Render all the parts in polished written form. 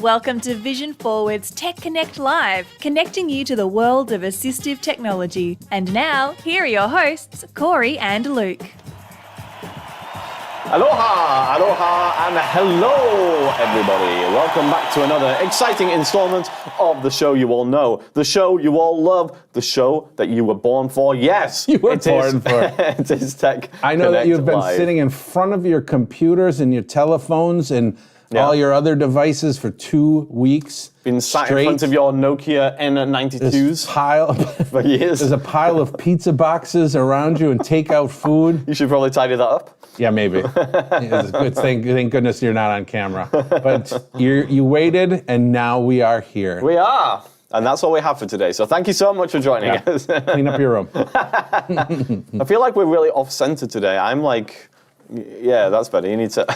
Welcome to Vision Forward's Tech Connect Live, connecting you to the world of assistive technology. And now, here are your hosts, Corey and Luke. Aloha, aloha, and hello, everybody. Welcome back to another exciting installment of the show you all know, the show you all love, the show that you were born for. Yes, you were born for. It is Tech I know Connect that you've been Live. sitting in front of your computers and your telephones and all your other devices for 2 weeks. Been sat straight. in front of your Nokia N92s for years. There's a pile of pizza boxes around you and takeout food. You should probably tidy that up. Yeah, maybe. It's good. Thank goodness you're not on camera. But you waited, and now we are here. We are. And that's all we have for today. So thank you so much for joining us. Clean up your room. I feel like we're really off-center today. I'm like, yeah, that's better. You need to...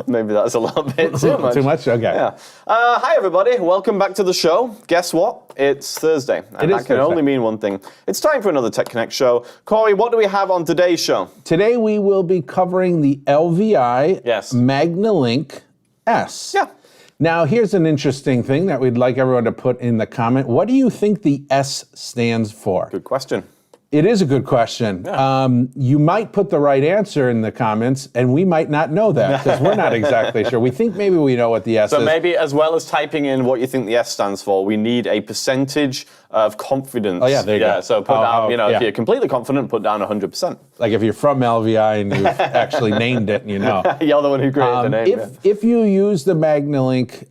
Maybe that's a little bit too much. Too much? Okay. Yeah. Hi, everybody. Welcome back to the show. Guess what? It's Thursday. And that can only mean one thing. It's time for another Tech Connect show. Corey, what do we have on today's show? Today we will be covering the LVI Magnilink S. Yeah. Now, here's an interesting thing that we'd like everyone to put in the comment. What do you think the S stands for? Good question. It is a good question. Yeah. You might put the right answer in the comments, and we might not know that because we're not exactly sure. We think maybe we know what the S is. So maybe as well as typing in what you think the S stands for, we need a percentage of confidence. Oh, yeah, there you go. So put down, if you're completely confident, put down 100%. Like if you're from LVI and you've actually named it, you know. You're the one who created the name. If you use the Magnilink,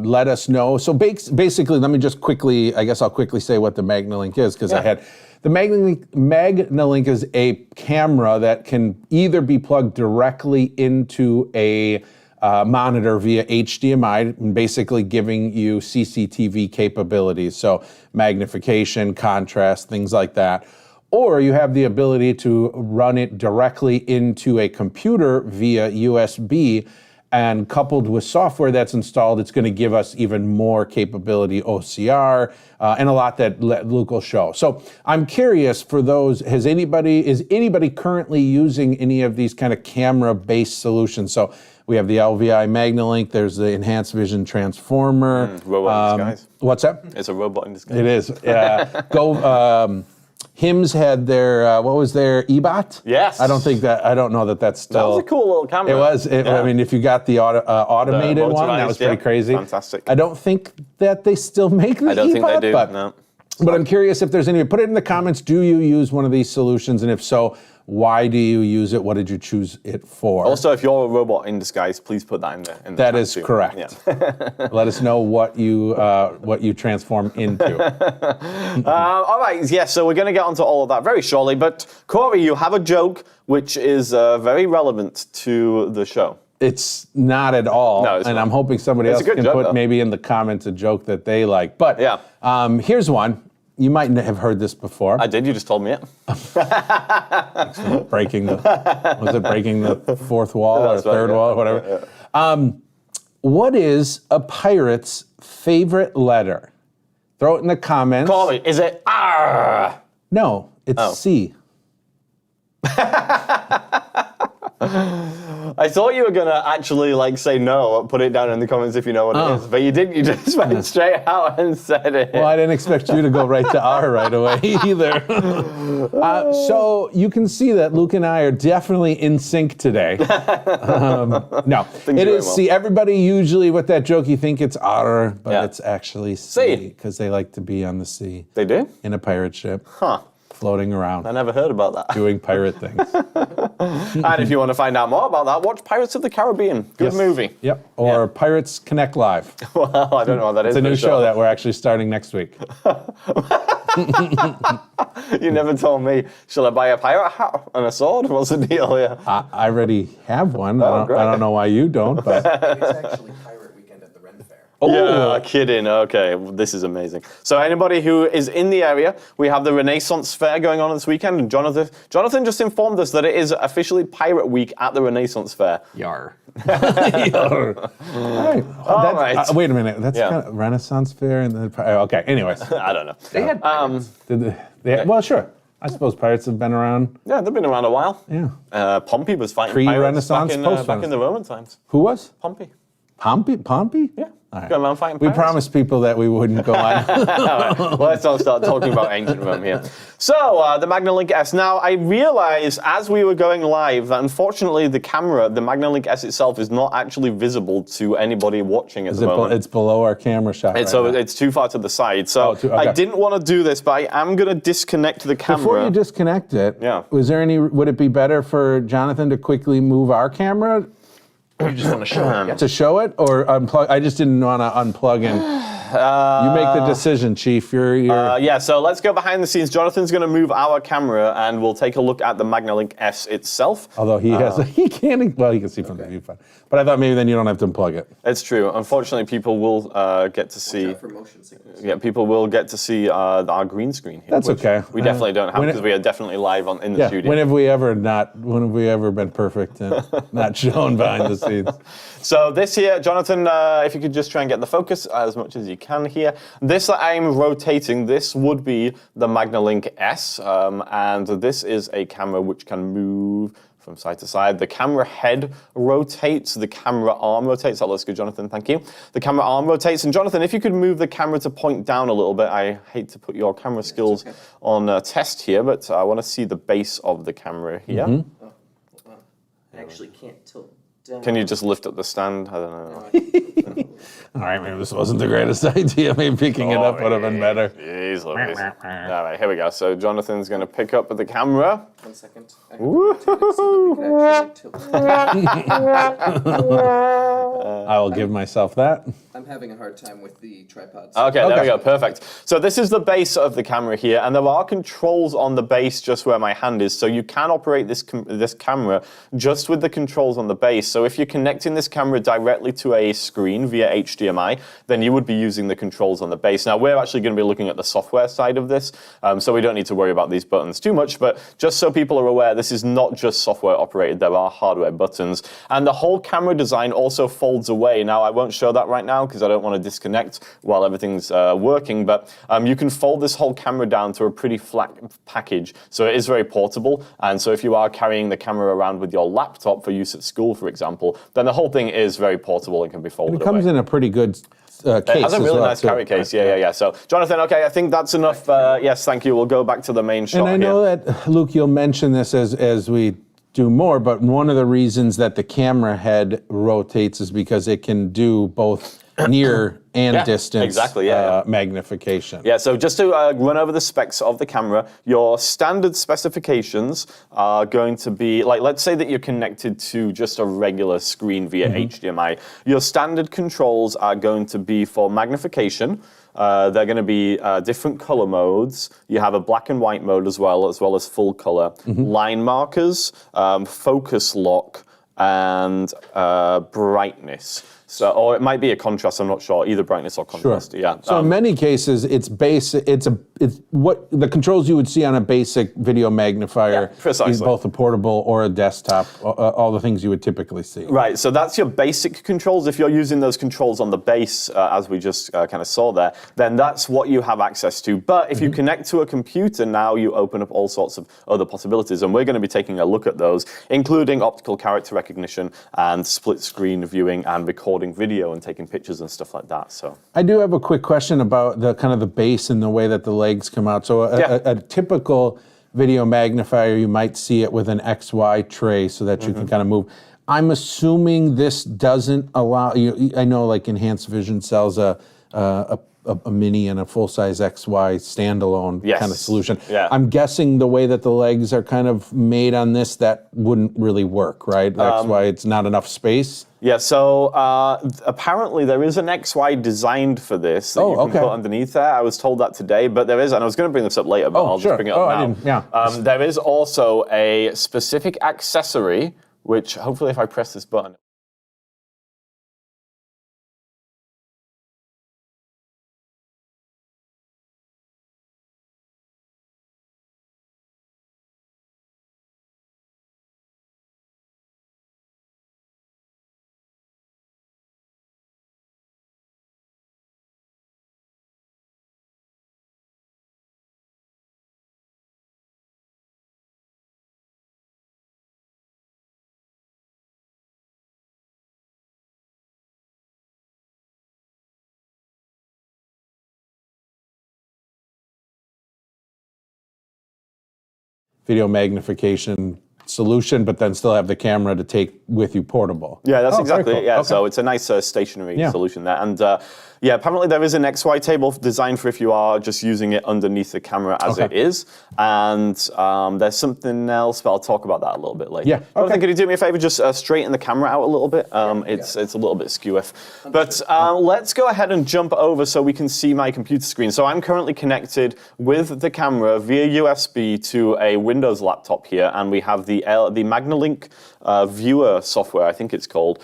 let us know. So basically, let me just quickly, I guess I'll quickly say what the Magnilink is because I had... The Magnilink is a camera that can either be plugged directly into a monitor via HDMI, basically giving you CCTV capabilities, so magnification, contrast, things like that. Or you have the ability to run it directly into a computer via USB, and coupled with software that's installed, it's going to give us even more capability, OCR, and a lot that Luke will show. So I'm curious for those, is anybody currently using any of these kind of camera-based solutions? So we have the LVI Magnilink, there's the Enhanced Vision Transformer. Robot in disguise. What's that? It's a robot in disguise. It is. HIMS had their, what was their eBot? Yes. I don't know that that's still. That was a cool little camera. It was. I mean, if you got the automated one, that was pretty crazy. Fantastic. I don't think that they still make the eBot. I don't think they do, no. But I'm curious if there's any. Put it in the comments. Do you use one of these solutions? And if so, why do you use it? What did you choose it for? Also, if you're a robot in disguise, please put that in there. That is correct. Yeah. Let us know what you transform into. All right, yes, so we're going to get onto all of that very shortly. But Corey, you have a joke which is very relevant to the show. It's not at all, no, and I'm hoping somebody else can put maybe in the comments a joke that they like. But here's one. You might have heard this before. I did. You just told me it. breaking the fourth wall or third wall or whatever. Yeah. What is a pirate's favorite letter? Throw it in the comments. Corey, is it R? No, it's C. I thought you were going to actually say no, put it down in the comments if you know what it is. But you didn't. You just went straight out and said it. Well, I didn't expect you to go right to R right away either. So you can see that Luke and I are definitely in sync today. No, it is C. Everybody usually with that joke, you think it's R, but it's actually C because they like to be on the sea. They do? In a pirate ship. Huh. Floating around. I never heard about that. Doing pirate things. And if you want to find out more about that, watch Pirates of the Caribbean. Good movie. Yep. Or Pirates Connect Live. Well, I don't know what that is. It's a new show that we're actually starting next week. You never told me. Shall I buy a pirate hat and a sword? What's the deal here? I already have one. I don't know why you don't, but... It's actually Pirate Weekend at the Ren Fair. Oh. Yeah, kidding. Okay, this is amazing. So anybody who is in the area, we have the Renaissance Fair going on this weekend, and Jonathan just informed us that it is officially Pirate Week at the Renaissance Fair. Yar. Yar. All right. Wait a minute. That's kind of Renaissance Fair and the okay. Anyways, I don't know. They had well, sure. I suppose pirates have been around. Yeah, they've been around a while. Yeah. Pompey was fighting pirates Pre-Renaissance, back in the Roman times. Who was? Pompey. Pompey? Yeah. All right. Going around fighting We pirates. promised people that we wouldn't go on. Well, let's not start talking about ancient Rome here. So, the Magnilink S. Now, I realized as we were going live that unfortunately the camera, the Magnilink S itself, is not actually visible to anybody watching at the moment. It's below our camera shot. And so it's too far to the side. So okay. I didn't want to do this, but I am going to disconnect the camera. Before you disconnect it, Yeah. would it be better for Jonathan to quickly move our camera You just want to show it. to show it, or unplug? I just didn't want to unplug and. You make the decision, Chief. Yeah, so let's go behind the scenes. Jonathan's going to move our camera, and we'll take a look at the Magnilink S itself. Although he he can see from the viewfinder. But I thought maybe then you don't have to unplug it. It's true. Unfortunately, people will get to see. For motion sickness. Yeah, people will get to see our green screen here. That's which okay. We definitely don't have because we are definitely live in the studio. When have we ever been perfect and not shown behind the scenes? So this here, Jonathan, if you could just try and get the focus as much as you can here. This that I'm rotating, this would be the Magnilink S, and this is a camera which can move from side to side. The camera head rotates, the camera arm rotates. That looks good, Jonathan, thank you. The camera arm rotates, and Jonathan, if you could move the camera to point down a little bit. I hate to put your camera skills on test here, but I want to see the base of the camera here. Oh, well, I actually can't tilt down. Can you just lift up the stand? I don't know. All right, maybe this wasn't the greatest idea. Maybe picking it up would have been better. Jeez Louise. All right, here we go. So Jonathan's going to pick up the camera. 1 second. I have to rotate it so that we can actually tilt. I will give myself that. I'm having a hard time with the tripods. Okay, there we go, perfect. So this is the base of the camera here, and there are controls on the base just where my hand is, so you can operate this camera just with the controls on the base. So if you're connecting this camera directly to a screen via HDMI, then you would be using the controls on the base. Now, we're actually going to be looking at the software side of this, so we don't need to worry about these buttons too much, but just so people are aware, this is not just software operated, there are hardware buttons. And the whole camera design also folds away. Now, I won't show that right now because I don't want to disconnect while everything's working, but you can fold this whole camera down to a pretty flat package. So it is very portable, and so if you are carrying the camera around with your laptop for use at school, for example, then the whole thing is very portable and can be folded It comes away. in a pretty good case. It has a really nice too. carry case, yeah. So, Jonathan, okay, I think that's enough. Yes, thank you. We'll go back to the main shot And I know here. that, Luke, you'll mention this as we do more, but one of the reasons that the camera head rotates is because it can do both near and distance exactly, magnification. Yeah, so just to run over the specs of the camera, your standard specifications are going to be, like, let's say that you're connected to just a regular screen via HDMI. Your standard controls are going to be for magnification. They're going to be different color modes. You have a black and white mode as well as full color. Line markers, focus lock, and brightness. So, or it might be a contrast. I'm not sure. Either brightness or contrast. Sure. Yeah. So in many cases, it's what the controls you would see on a basic video magnifier. precisely. Is both a portable or a desktop. All the things you would typically see. Right, so that's your basic controls. If you're using those controls on the base, as we just kind of saw there, then that's what you have access to. But if you connect to a computer, now you open up all sorts of other possibilities, and we're going to be taking a look at those, including optical character recognition and split screen viewing and recording video and taking pictures and stuff like that. So I do have a quick question about the kind of the base and the way that the legs come out. So a typical video magnifier, you might see it with an XY tray so that you can kind of move. I'm assuming this doesn't allow you. I know, like Enhanced Vision sells a mini and a full-size XY standalone kind of solution. Yeah. I'm guessing the way that the legs are kind of made on this, that wouldn't really work, right? That's why it's not enough space. yeah, so apparently there is an XY designed for this that you can put underneath there. I was told that today, but there is, and I was going to bring this up later, but I'll just bring it up now. There is also a specific accessory, which hopefully if I press this button, video magnification solution, but then still have the camera to take with you portable. Yeah, that's Oh, exactly very it. cool. Yeah, Okay. so it's a nice stationary Yeah. solution there. And yeah, apparently there is an XY table designed for if you are just using it underneath the camera as it is. And there's something else, but I'll talk about that a little bit later. Yeah, Jonathan, okay. could you do me a favor, just straighten the camera out a little bit? It's a little bit skew. But let's go ahead and jump over so we can see my computer screen. So I'm currently connected with the camera via USB to a Windows laptop here, and we have the Magnilink viewer software, I think it's called,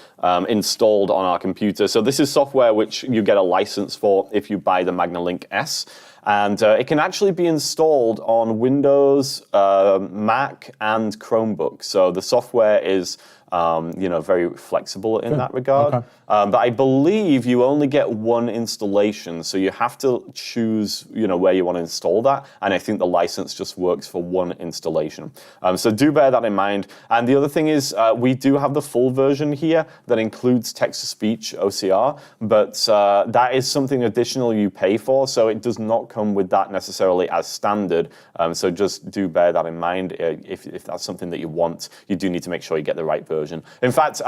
installed on our computer. So this is software which you get a license for if you buy the Magnilink S. And it can actually be installed on Windows, Mac, and Chromebook. So the software is very flexible in that regard. Okay. But I believe you only get one installation, so you have to choose, where you want to install that. And I think the license just works for one installation. So do bear that in mind. And the other thing is, we do have the full version here that includes text-to-speech OCR, but that is something additional you pay for, so it does not come with that necessarily as standard. So just do bear that in mind. If that's something that you want, you do need to make sure you get the right version. In fact,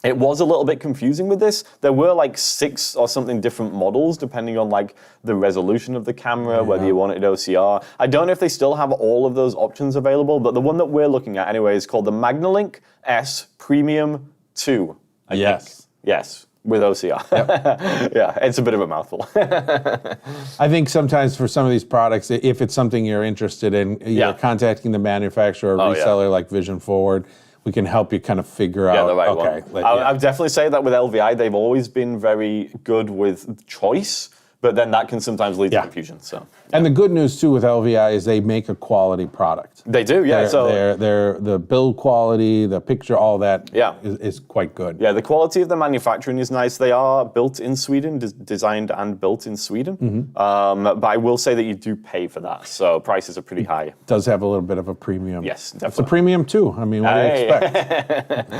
it was a little bit confusing with this. There were like 6 or something different models depending on like the resolution of the camera, whether you wanted OCR. I don't know if they still have all of those options available, but the one that we're looking at anyway is called the Magnilink S Premium 2. I think. Yes, with OCR. Yep. Yeah, it's a bit of a mouthful. I think sometimes for some of these products, if it's something you're interested in, you're contacting the manufacturer or reseller like Vision Forward. We can help you kind of figure out. The right one. I would definitely say that with LVI, they've always been very good with choice, but then that can sometimes lead to confusion. So. And the good news too with LVI is they make a quality product. They do, yeah. They're the build quality, the picture, all that is quite good. Yeah, the quality of the manufacturing is nice. They are built in Sweden, designed and built in Sweden. But I will say that you do pay for that, so prices are pretty high. It does have a little bit of a premium. Yes, definitely. It's a premium too. I mean, what do you expect?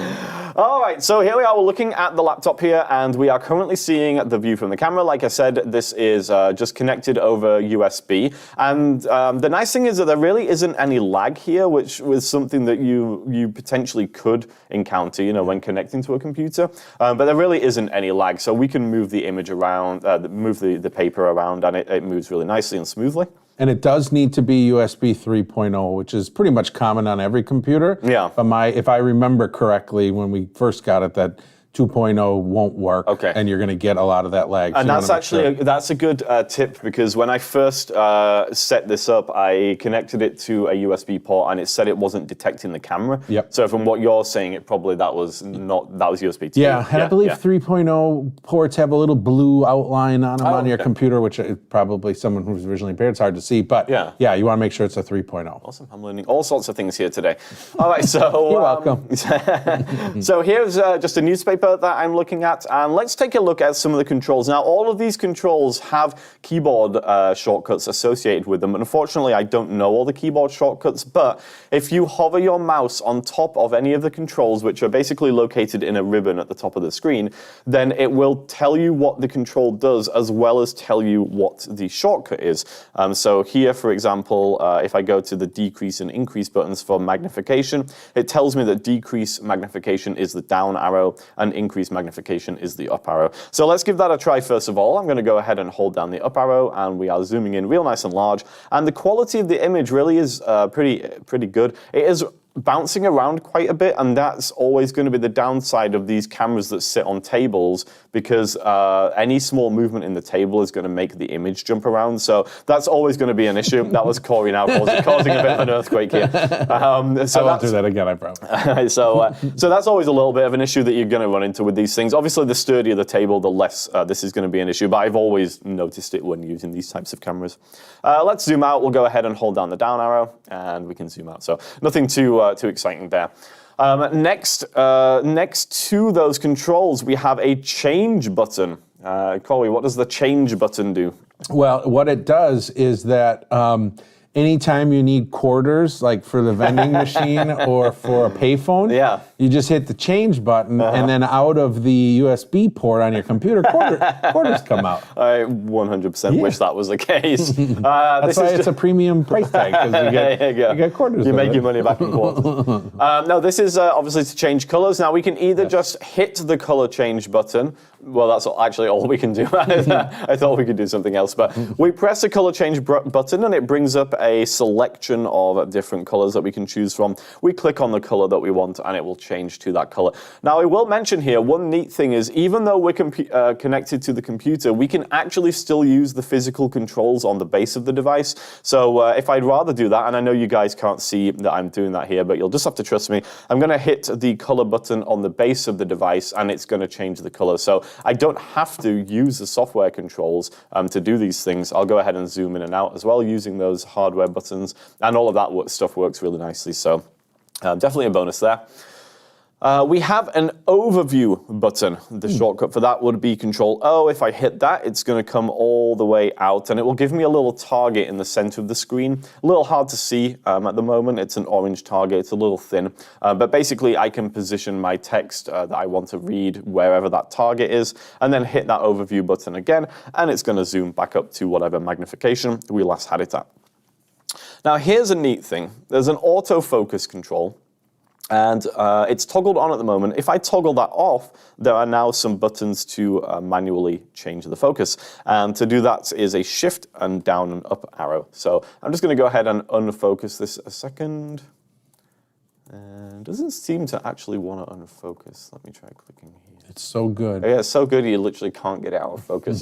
All right, so here we are. We're looking at the laptop here, and we are currently seeing the view from the camera. Like I said, this is just connected over USB. And the nice thing is that there really isn't any lag here, which was something that you potentially could encounter, when connecting to a computer. But there really isn't any lag, so we can move the image around, move the paper around, and it moves really nicely and smoothly. And it does need to be USB 3.0, which is pretty much common on every computer. Yeah. But if I remember correctly, when we first got it, that 2.0 won't work, and you're going to get a lot of that lag. And that's actually that's a good tip, because when I first set this up, I connected it to a USB port, and it said it wasn't detecting the camera. Yep. So from what you're saying, that was USB 2. Yeah, and I believe 3.0 ports have a little blue outline on them on your computer, which is probably someone who's visually impaired, it's hard to see. But yeah, you want to make sure it's a 3.0. Awesome. I'm learning all sorts of things here today. All right, so you're welcome. So here's just a newspaper that I'm looking at, and let's take a look at some of the controls. Now, all of these controls have keyboard shortcuts associated with them. Unfortunately, I don't know all the keyboard shortcuts, but if you hover your mouse on top of any of the controls, which are basically located in a ribbon at the top of the screen, then it will tell you what the control does, as well as tell you what the shortcut is. So here, for example, if I go to the decrease and increase buttons for magnification, it tells me that decrease magnification is the down arrow and increase magnification is the up arrow. So let's give that a try first of all. I'm going to go ahead and hold down the up arrow, and we are zooming in real nice and large. And the quality of the image really is pretty good. It is bouncing around quite a bit, and that's always going to be the downside of these cameras that sit on tables, because any small movement in the table is going to make the image jump around. So that's always going to be an issue. That was Corey now causing a bit of an earthquake here. So I won't do that again, I promise. So that's always a little bit of an issue that you're going to run into with these things. Obviously, the sturdier the table, the less this is going to be an issue, but I've always noticed it when using these types of cameras. Let's zoom out. We'll go ahead and hold down the down arrow, and we can zoom out. So nothing too exciting there. Next to those controls, we have a change button. Corey, what does the change button do? Well, what it does is that anytime you need quarters, like for the vending machine or for a payphone, Yeah. you just hit the change button, and then out of the USB port on your computer, quarters come out. I 100% wish that was the case. That's why it's a premium price tag, because you get quarters. You with make it. your money back in quarters. No, this is obviously to change colors. Now we can either just hit the color change button. Well, that's actually all we can do. I thought we could do something else, but we press the color change button and it brings up a selection of different colors that we can choose from. We click on the color that we want and it will change to that color. Now, I will mention here, one neat thing is, even though we're connected to the computer, we can actually still use the physical controls on the base of the device. So if I'd rather do that, and I know you guys can't see that I'm doing that here, but you'll just have to trust me, I'm going to hit the color button on the base of the device and it's going to change the color. So I don't have to use the software controls to do these things. I'll go ahead and zoom in and out as well using those hardware buttons, and all of that stuff works really nicely. So definitely a bonus there. We have an overview button. The shortcut for that would be Control O. If I hit that, it's going to come all the way out and it will give me a little target in the center of the screen. A little hard to see at the moment. It's an orange target. It's a little thin. But basically, I can position my text that I want to read wherever that target is, and then hit that overview button again, and it's going to zoom back up to whatever magnification we last had it at. Now, here's a neat thing. There's an autofocus control. And it's toggled on at the moment. If I toggle that off, there are now some buttons to manually change the focus. And to do that is a shift and down and up arrow. So I'm just going to go ahead and unfocus this a second. And it doesn't seem to actually want to unfocus. Let me try clicking here. It's so good. Yeah, it's so good you literally can't get it out of focus.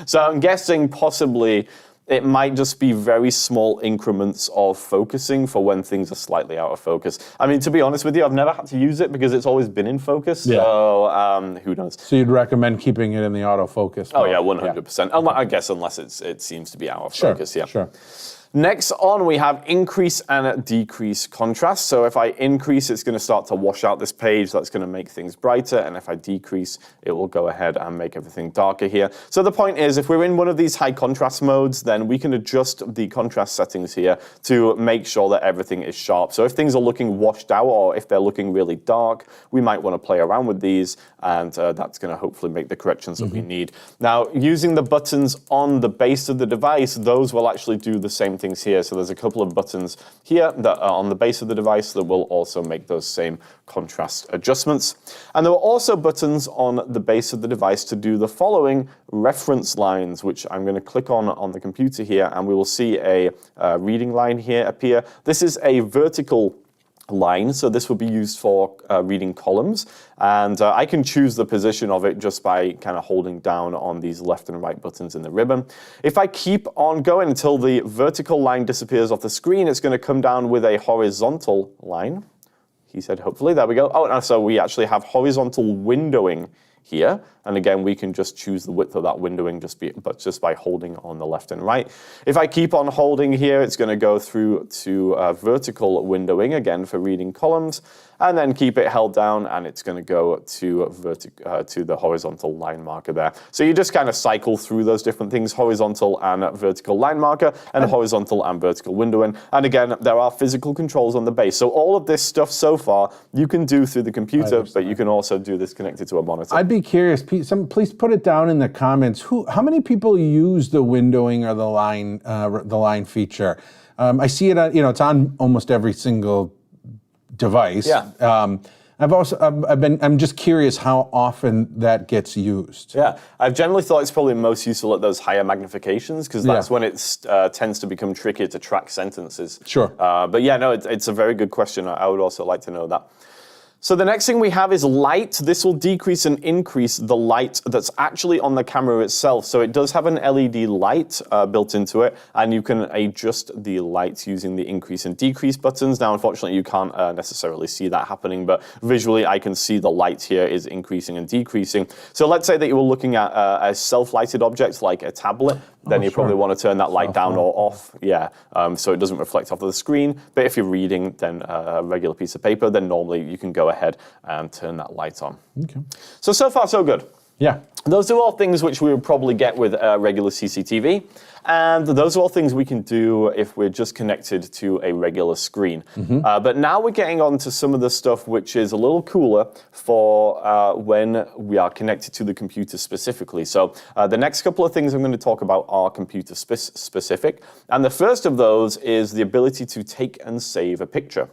So I'm guessing possibly it might just be very small increments of focusing for when things are slightly out of focus. I mean, to be honest with you, I've never had to use it because it's always been in focus. Yeah. So who knows? So you'd recommend keeping it in the autofocus mode? Oh yeah, 100%. I guess unless it seems to be out of focus. Yeah. Sure. Next on, we have increase and decrease contrast. So if I increase, it's going to start to wash out this page. That's going to make things brighter. And if I decrease, it will go ahead and make everything darker here. So the point is, if we're in one of these high contrast modes, then we can adjust the contrast settings here to make sure that everything is sharp. So if things are looking washed out or if they're looking really dark, we might want to play around with these, and that's going to hopefully make the corrections that we need. Now, using the buttons on the base of the device, those will actually do the same things here. So there's a couple of buttons here that are on the base of the device that will also make those same contrast adjustments. And there are also buttons on the base of the device to do the following reference lines, which I'm going to click on the computer here, and we will see a reading line here appear. This is a vertical line, so this will be used for reading columns, and I can choose the position of it just by kind of holding down on these left and right buttons in the ribbon. If I keep on going until the vertical line disappears off the screen, it's going to come down with a horizontal line. He said hopefully, there we go. Oh, no, so we actually have horizontal windowing here, and again we can just choose the width of that windowing just by holding on the left and right. If I keep on holding here, it's going to go through to vertical windowing again for reading columns, and then keep it held down and it's going to go to the horizontal line marker there. So you just kind of cycle through those different things, horizontal and vertical line marker, and horizontal and vertical windowing. And again, there are physical controls on the base. So all of this stuff so far you can do through the computer, but you can also do this connected to a monitor. I'd be curious, please put it down in the comments. How many people use the windowing or the line feature? I see it, it's on almost every single device. Yeah. I'm just curious how often that gets used. Yeah, I've generally thought it's probably most useful at those higher magnifications because that's when it tends to become trickier to track sentences. Sure. But yeah, no, it's a very good question. I would also like to know that. So the next thing we have is light. This will decrease and increase the light that's actually on the camera itself. So it does have an LED light built into it, and you can adjust the lights using the increase and decrease buttons. Now, unfortunately, you can't necessarily see that happening, but visually I can see the light here is increasing and decreasing. So let's say that you were looking at a self-lighted object like a tablet, then you probably want to turn that light down or off, so it doesn't reflect off of the screen. But if you're reading then a regular piece of paper, then normally you can go ahead and turn that light on. Okay. So far, so good. Yeah. Those are all things which we would probably get with regular CCTV. And those are all things we can do if we're just connected to a regular screen. But now we're getting on to some of the stuff which is a little cooler for when we are connected to the computer specifically. So the next couple of things I'm going to talk about are computer specific. And the first of those is the ability to take and save a picture.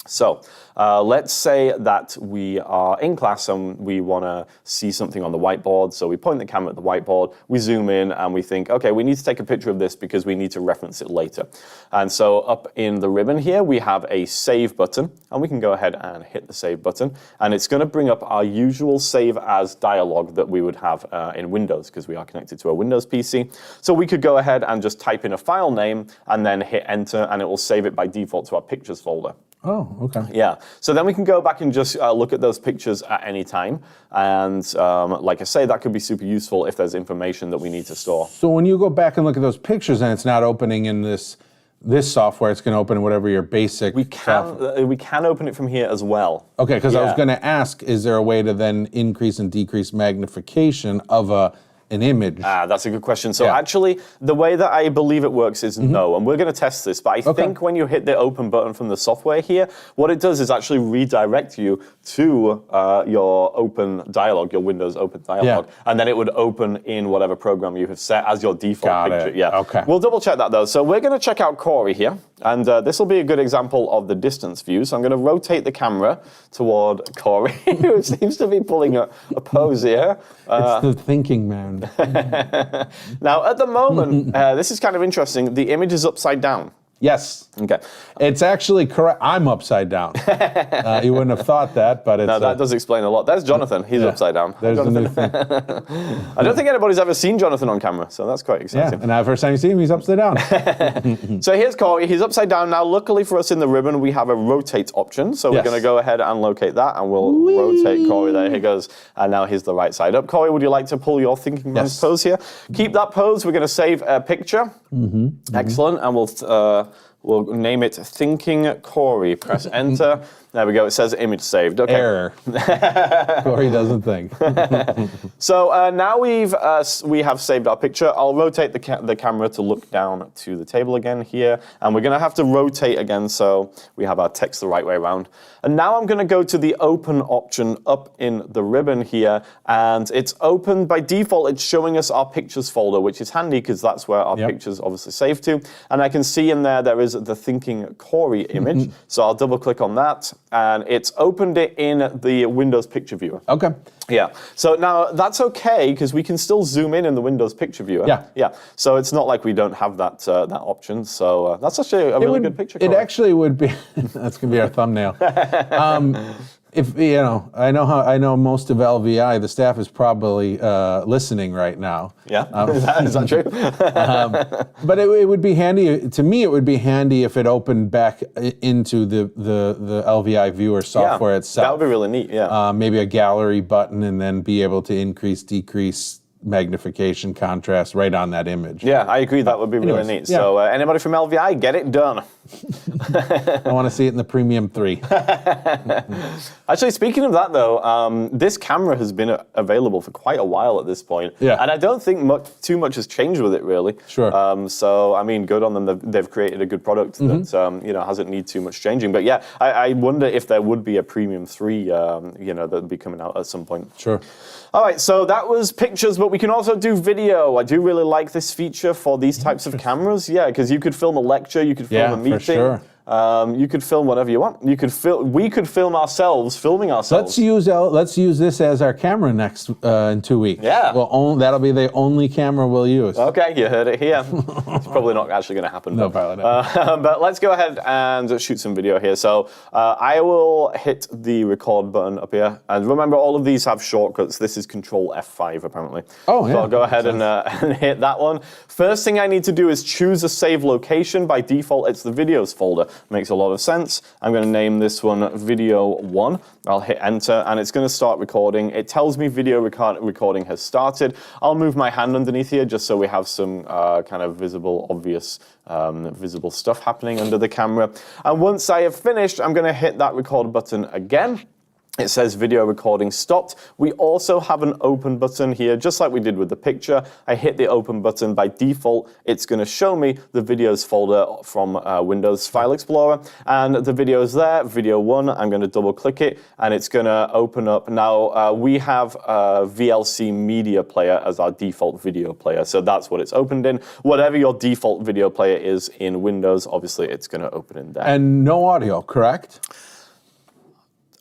So let's say that we are in class and we want to see something on the whiteboard. So we point the camera at the whiteboard, we zoom in and we think, okay, we need to take a picture of this because we need to reference it later. And so up in the ribbon here, we have a save button and we can go ahead and hit the save button. And it's going to bring up our usual save as dialog that we would have in Windows because we are connected to a Windows PC. So we could go ahead and just type in a file name and then hit enter and it will save it by default to our pictures folder. Oh, okay. Yeah, so then we can go back and just look at those pictures at any time. And like I say, that could be super useful if there's information that we need to store. So when you go back and look at those pictures and it's not opening in this software, it's going to open in whatever your basic software. We can open it from here as well. Okay, because I was going to ask, is there a way to then increase and decrease magnification of an image? That's a good question. So actually, the way that I believe it works is no, and we're going to test this, but I think when you hit the open button from the software here, what it does is actually redirect you to your open dialog, your Windows open dialog, and then it would open in whatever program you have set as your default picture. Yeah. Okay. We'll double check that though. So we're going to check out Corey here, and this will be a good example of the distance view. So I'm going to rotate the camera toward Corey, who seems to be pulling a pose here. It's the thinking man. Now, at the moment, this is kind of interesting. The image is upside down. Yes. Okay. It's actually correct. I'm upside down. You wouldn't have thought that, but it's... No, that does explain a lot. There's Jonathan. He's upside down. There's the new thing. I don't think anybody's ever seen Jonathan on camera, so that's quite exciting. Yeah, and the first time you see him, he's upside down. So here's Corey. He's upside down. Now, luckily for us in the ribbon, we have a rotate option. So we're going to go ahead and locate that, and we'll rotate Corey. There he goes. And now he's the right side up. Corey, would you like to pull your thinking man's pose here? Keep that pose. We're going to save a picture. Excellent. And we'll name it Thinking Corey. Press enter. There we go. It says image saved. Okay. Error. Corey doesn't think. So now we have saved our picture. I'll rotate the camera to look down to the table again here, and we're going to have to rotate again so we have our text the right way around. And now I'm going to go to the open option up in the ribbon here, and it's open by default. It's showing us our pictures folder, which is handy because that's where our pictures obviously saved to. And I can see in there is the Thinking Corey image. So I'll double click on that. And it's opened it in the Windows Picture Viewer. Okay. Yeah. So now that's okay because we can still zoom in the Windows Picture Viewer. Yeah. Yeah. So it's not like we don't have that option. So that's actually a really good picture. It actually would be. That's gonna be our thumbnail. If you know, I know most of LVI. The staff is probably listening right now. Yeah. Is that true? But it would be handy. To me, it would be handy if it opened back into the LVI viewer software itself. That would be really neat. Yeah. Maybe a gallery button, and then be able to increase, decrease magnification, contrast right on that image. Yeah, I agree. That would be really neat. Yeah. So anybody from LVI, get it done. I want to see it in the Premium 3. Actually, speaking of that, though, this camera has been available for quite a while at this point. Yeah. And I don't think too much has changed with it, really. Sure. So, I mean, good on them. They've created a good product that hasn't need too much changing. But yeah, I wonder if there would be a Premium 3, that would be coming out at some point. Sure. All right, so that was pictures, but we can also do video. I do really like this feature for these types of cameras. Yeah, because you could film a lecture, you could film a meeting. For sure. You could film whatever you want. We could film ourselves filming ourselves. Let's use this as our camera next in 2 weeks. Yeah. That'll be the only camera we'll use. Okay, you heard it here. It's probably not actually going to happen. No, probably not. But let's go ahead and shoot some video here. So I will hit the record button up here. And remember, all of these have shortcuts. This is Control F5, apparently. Oh, yeah. So I'll go ahead and hit that one. First thing I need to do is choose a save location. By default, it's the videos folder. Makes a lot of sense. I'm going to name this one Video 1. I'll hit enter, and it's going to start recording. It tells me video recording has started. I'll move my hand underneath here just so we have some kind of visible, obvious, visible stuff happening under the camera. And once I have finished, I'm going to hit that record button again. It says video recording stopped. We also have an open button here, just like we did with the picture. I hit the open button. By default, it's going to show me the videos folder from Windows File Explorer. And the video's there, video 1. I'm going to double click it, and it's going to open up. Now, we have VLC Media Player as our default video player. So that's what it's opened in. Whatever your default video player is in Windows, obviously it's going to open in there. And no audio, correct?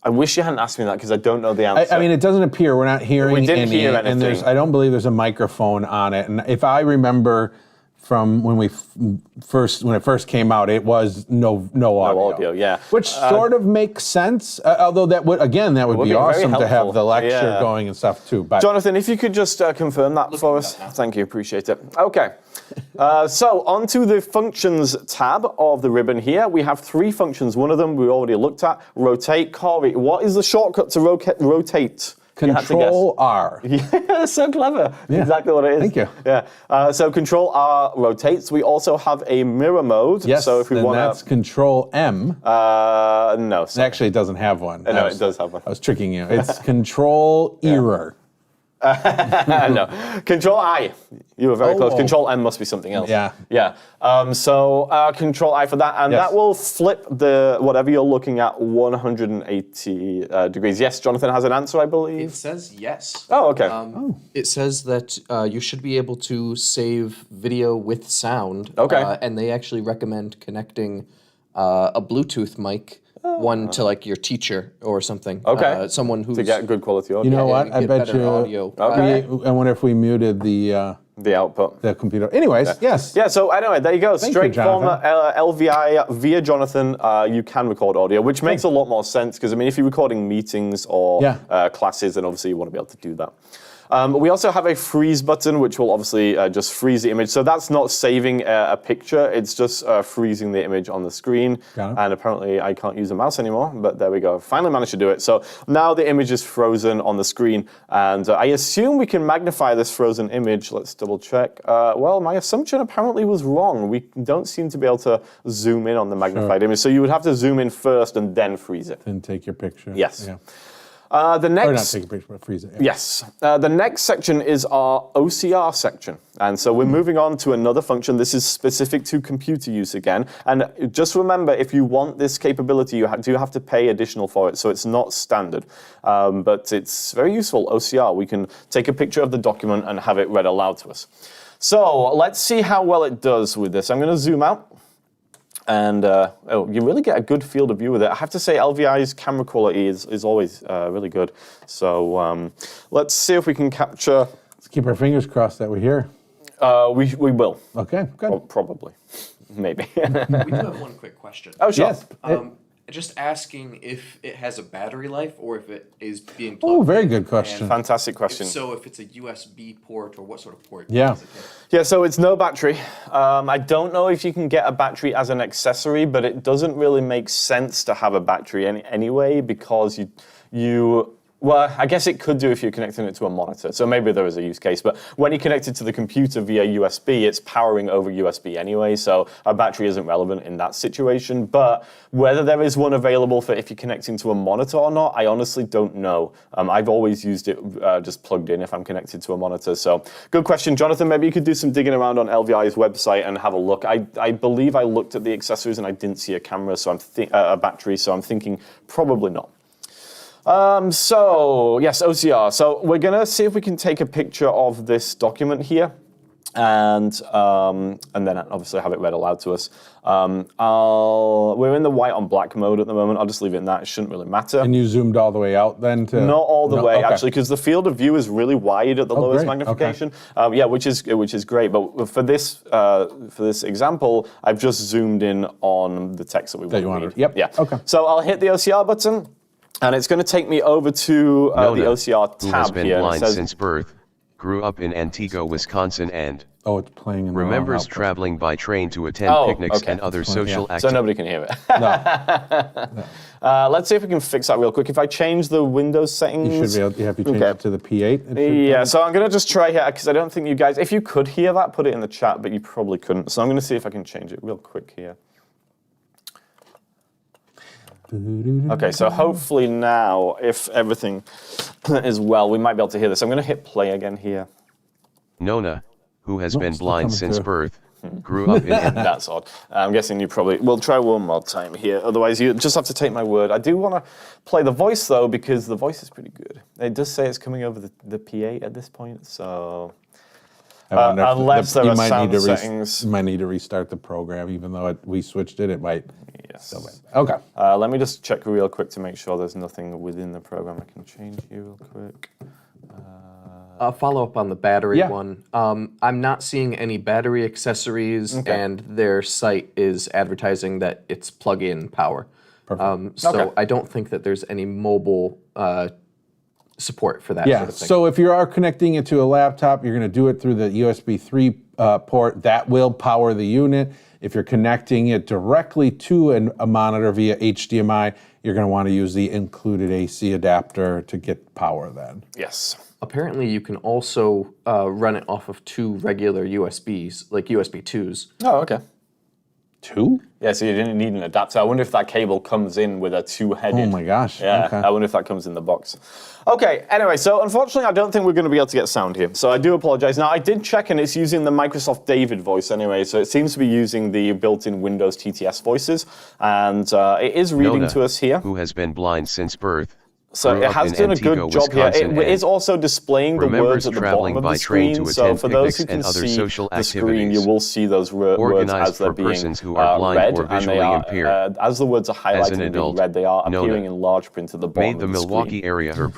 I wish you hadn't asked me that because I don't know the answer. I mean, it doesn't appear. We're not hearing We didn't any, hear and anything. I don't believe there's a microphone on it. And if I remember from when when it first came out, it was no audio. No audio, yeah. Which sort of makes sense. Although that would be be very awesome to have helpful. the lecture Yeah. going and stuff too. But Jonathan, if you could just confirm that for us. Thank you, appreciate it. Okay, so onto the functions tab of the ribbon here. We have 3 functions. One of them we already looked at, rotate. Corey, what is the shortcut to rotate? You had to guess. Control R. Yeah, so clever. Yeah. Exactly what it is. Thank you. Yeah. So Control R rotates. We also have a mirror mode. Yes, So if we then want that's Control M. no. Sorry. Actually, it doesn't have one. No, it does have one. I was tricking you. It's Control Error. No. Control I. You were very close. Oh. Control M must be something else. Yeah. Yeah. So Control I for that, and Yes. that will flip the whatever you're looking at 180 degrees. Yes, Jonathan has an answer, I It believe. says yes. Oh, okay. It says that you should be able to save video with sound. Okay. And they actually recommend connecting a Bluetooth mic, one to like your teacher or something. Okay. Someone who's To get good quality audio. You know Yeah, what? you I get bet better you. audio. Okay. I wonder if we muted The output. the computer. Anyways, yes. Yeah, so anyway, there you go. Thank Straight you, from Jonathan. LVI via Jonathan, you can record audio, which makes a lot more sense because, I mean, if you're recording meetings or classes, then obviously you want to be able to do that. We also have a freeze button, which will obviously just freeze the image. So that's not saving a picture, it's just freezing the image on the screen. Got it. And apparently I can't use a mouse anymore, but there we go. Finally managed to do it. So now the image is frozen on the screen, and I assume we can magnify this frozen image. Let's double check. Well, my assumption apparently was wrong. We don't seem to be able to zoom in on the magnified image. So you would have to zoom in first and then freeze it. And take your picture. Yes. Yeah. The Or not next. take a picture, but freeze it. Yeah. Yes. The next section is our OCR section. And so we're moving on to another function. This is specific to computer use again. And just remember, if you want this capability, you do have to pay additional for it. So it's not standard. But it's very useful, OCR. We can take a picture of the document and have it read aloud to us. So let's see how well it does with this. I'm going to zoom out. And you really get a good field of view with it. I have to say, LVI's camera quality is always really good. So let's see if we can capture. Let's keep our fingers crossed that we're here. We will. Okay, good. Well, probably. Maybe. We do have one quick question. Oh, sure. Yes. Just asking if it has a battery life or if it is being plugged Oh, very in, good question. and Fantastic question. if it's a USB port or what sort of port? Yeah. does it have? Yeah, so it's no battery. I don't know if you can get a battery as an accessory, but it doesn't really make sense to have a battery anyway because well, I guess it could do if you're connecting it to a monitor. So maybe there is a use case. But when you connect it to the computer via USB, it's powering over USB anyway. So a battery isn't relevant in that situation. But whether there is one available for if you're connecting to a monitor or not, I honestly don't know. I've always used it just plugged in if I'm connected to a monitor. So good question, Jonathan. Maybe you could do some digging around on LVI's website and have a look. I believe I looked at the accessories and I didn't see a camera, so a battery. So I'm thinking probably not. So yes, OCR. So we're gonna see if we can take a picture of this document here, and then obviously have it read aloud to us. We're in the white on black mode at the moment. I'll just leave it in that. It shouldn't really matter. And you zoomed all the way out then to? Not all the way, okay. actually, because the field of view is really wide at the lowest great. magnification. Yeah, which is great. But for this example, I've just zoomed in on the text that we want to wanted. read. Yep. Yeah. Okay. So I'll hit the OCR button. And it's going to take me over to the OCR who has tab been here. and it blind says, since birth, grew up in Antigua, Wisconsin and Oh, it's playing in the remembers wrong output. traveling by train to attend Oh, picnics okay. and other Yeah. social so activities. nobody can hear it. No. Let's see if we can fix that real quick. If I change the Windows settings. You should be able, you have to change Okay. it to the P8. It should Yeah, so I'm going to just try here, because I don't think you guys, if you could hear that, put it in the chat, but you probably couldn't. So I'm going to see if I can change it real quick here. Okay, so hopefully now, if everything is well, we might be able to hear this. I'm going to hit play again here. Nona, who has been still blind coming since through. birth, grew up in That's odd. I'm guessing you probably... We'll try one more time here. Otherwise, you just have to take my word. I do want to play the voice, though, because the voice is pretty good. It does say it's coming over the PA at this point, so... unless there are sound settings. You might need to restart the program, even though we switched it. It might. Yes. Okay. Let me just check real quick to make sure there's nothing within the program I can change here real quick. Follow up on the battery Yeah. one. I'm not seeing any battery accessories, and their site is advertising that it's plug-in power. So Okay. I don't think that there's any mobile support for that Yeah. sort of thing. So if you are connecting it to a laptop, you're going to do it through the USB 3 port. That will power the unit. If you're connecting it directly to a monitor via HDMI, you're going to want to use the included AC adapter to get power then. Yes. Apparently, you can also run it off of 2 regular USBs, like USB 2s. Oh, okay. 2? Yeah, so you didn't need an adapter. I wonder if that cable comes in with a 2-headed... Oh my gosh. Yeah, Okay. I wonder if that comes in the box. Okay, anyway, so unfortunately I don't think we're going to be able to get sound here, so I do apologize. Now, I did check and it's using the Microsoft David voice anyway, so it seems to be using the built-in Windows TTS voices, and it is reading Nona, to us here. who has been blind since birth. So grew it up has in done a Antigua, good job here. Wisconsin, It and is also displaying the words remembers at the traveling bottom of by the train screen. to So attend for those picnics who can and other see social the screen, you activities. will see those words Organized as they're for being persons who are blind read, or and they visually are, impaired. as the words are highlighted and being adult, read, they are Nona appearing in large print at the bottom made the of the Milwaukee screen. area her